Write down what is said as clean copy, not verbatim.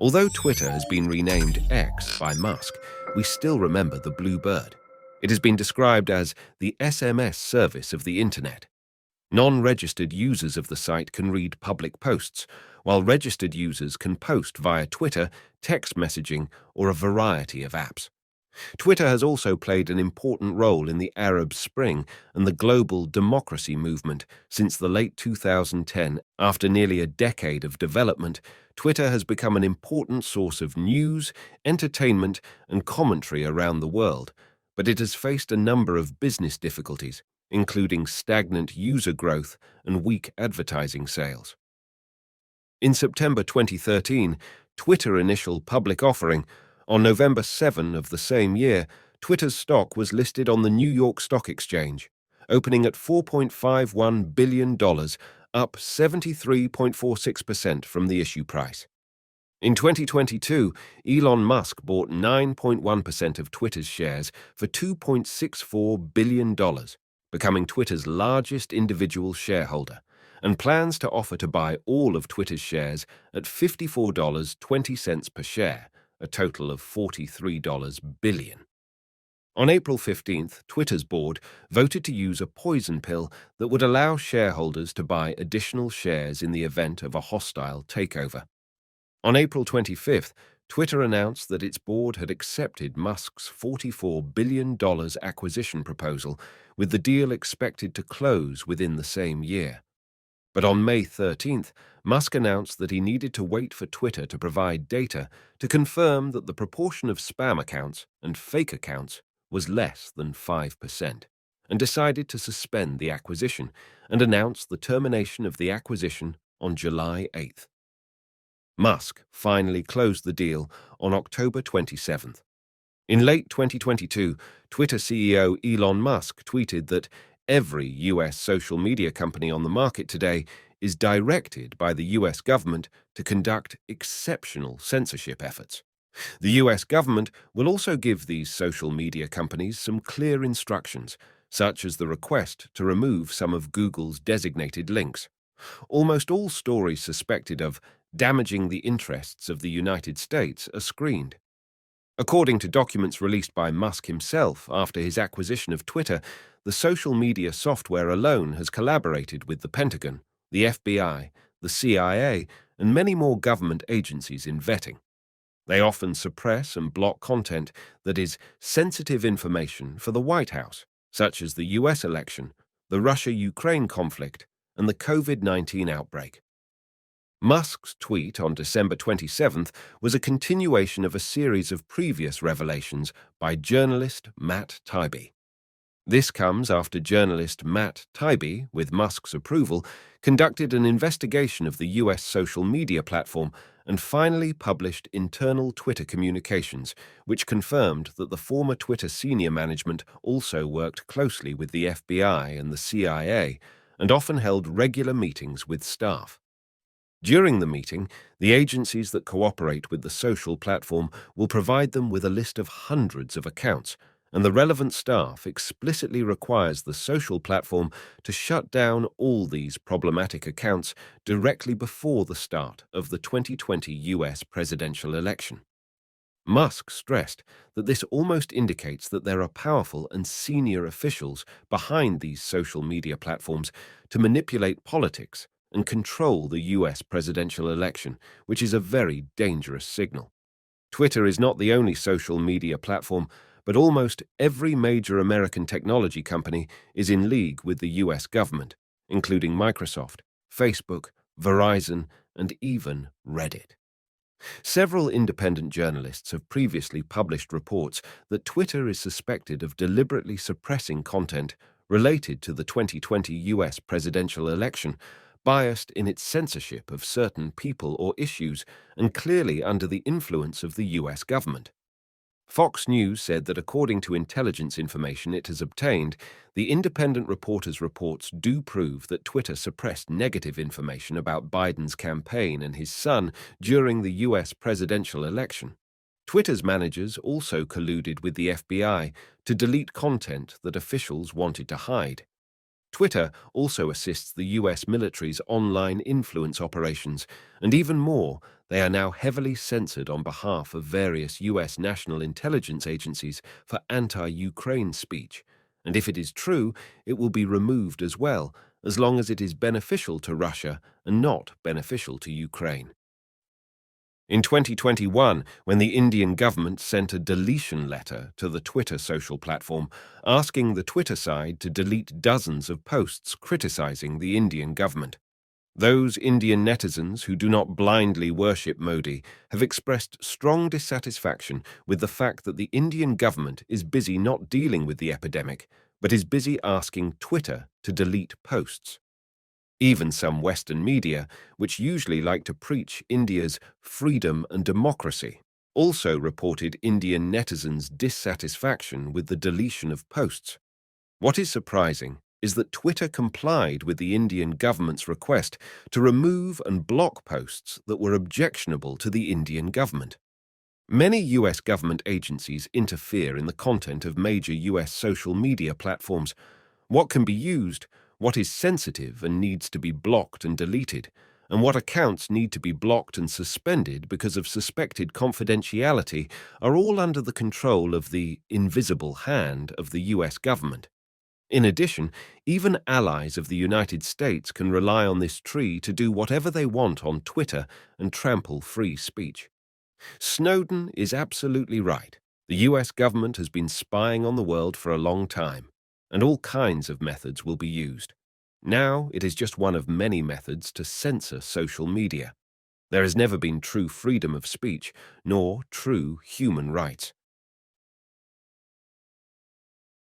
Although Twitter has been renamed X by Musk, we still remember the Blue Bird. It has been described as the SMS service of the Internet. Non-registered users of the site can read public posts, while registered users can post via Twitter, text messaging, or a variety of apps. Twitter has also played an important role in the Arab Spring and the global democracy movement since the late 2010. After nearly a decade of development, Twitter has become an important source of news, entertainment, and commentary around the world, but it has faced a number of business difficulties, including stagnant user growth and weak advertising sales. In September 2013, Twitter's initial public offering. On November 7 of the same year, Twitter's stock was listed on the New York Stock Exchange, opening at $4.51 billion, up 73.46% from the issue price. In 2022, Elon Musk bought 9.1% of Twitter's shares for $2.64 billion, becoming Twitter's largest individual shareholder, and plans to offer to buy all of Twitter's shares at $54.20 per share, a total of $43 billion. On April 15th, Twitter's board voted to use a poison pill that would allow shareholders to buy additional shares in the event of a hostile takeover. On April 25th, Twitter announced that its board had accepted Musk's $44 billion acquisition proposal, with the deal expected to close within the same year. But on May 13th, Musk announced that he needed to wait for Twitter to provide data to confirm that the proportion of spam accounts and fake accounts was less than 5%, and decided to suspend the acquisition and announced the termination of the acquisition on July 8th. Musk finally closed the deal on October 27th. In late 2022, Twitter CEO Elon Musk tweeted that every U.S. social media company on the market today is directed by the U.S. government to conduct exceptional censorship efforts. The U.S. government will also give these social media companies some clear instructions, such as the request to remove some of Google's designated links. Almost all stories suspected of damaging the interests of the United States are screened. According to documents released by Musk himself after his acquisition of Twitter, the social media software alone has collaborated with the Pentagon, the FBI, the CIA, and many more government agencies in vetting. They often suppress and block content that is sensitive information for the White House, such as the U.S. election, the Russia-Ukraine conflict, and the COVID-19 outbreak. Musk's tweet on December 27th was a continuation of a series of previous revelations by journalist Matt Taibbi. This comes after journalist Matt Taibbi, with Musk's approval, conducted an investigation of the U.S. social media platform and finally published internal Twitter communications, which confirmed that the former Twitter senior management also worked closely with the FBI and the CIA and often held regular meetings with staff. During the meeting, the agencies that cooperate with the social platform will provide them with a list of hundreds of accounts, and the relevant staff explicitly requires the social platform to shut down all these problematic accounts directly before the start of the 2020 U.S. presidential election. Musk stressed that this almost indicates that there are powerful and senior officials behind these social media platforms to manipulate politics and control the U.S. presidential election, which is a very dangerous signal. Twitter is not the only social media platform, but almost every major American technology company is in league with the U.S. government, including Microsoft, Facebook, Verizon, and even Reddit. Several independent journalists have previously published reports that Twitter is suspected of deliberately suppressing content related to the 2020 U.S. presidential election, biased in its censorship of certain people or issues, and clearly under the influence of the U.S. government. Fox News said that according to intelligence information it has obtained, the independent reporter's reports do prove that Twitter suppressed negative information about Biden's campaign and his son during the U.S. presidential election. Twitter's managers also colluded with the FBI to delete content that officials wanted to hide. Twitter also assists the US military's online influence operations, and even more, they are now heavily censored on behalf of various US national intelligence agencies for anti-Ukraine speech. And if it is true, it will be removed as well, as long as it is beneficial to Russia and not beneficial to Ukraine. In 2021, when the Indian government sent a deletion letter to the Twitter social platform, asking the Twitter side to delete dozens of posts criticizing the Indian government. Those Indian netizens who do not blindly worship Modi have expressed strong dissatisfaction with the fact that the Indian government is busy not dealing with the epidemic, but is busy asking Twitter to delete posts. Even some Western media, which usually like to preach India's freedom and democracy, also reported Indian netizens' dissatisfaction with the deletion of posts. What is surprising is that Twitter complied with the Indian government's request to remove and block posts that were objectionable to the Indian government. Many US government agencies interfere in the content of major US social media platforms. What can be used, what is sensitive and needs to be blocked and deleted, and what accounts need to be blocked and suspended because of suspected confidentiality are all under the control of the invisible hand of the US government. In addition, even allies of the United States can rely on this tree to do whatever they want on Twitter and trample free speech. Snowden is absolutely right. The US government has been spying on the world for a long time, and all kinds of methods will be used. Now it is just one of many methods to censor social media. There has never been true freedom of speech, nor true human rights.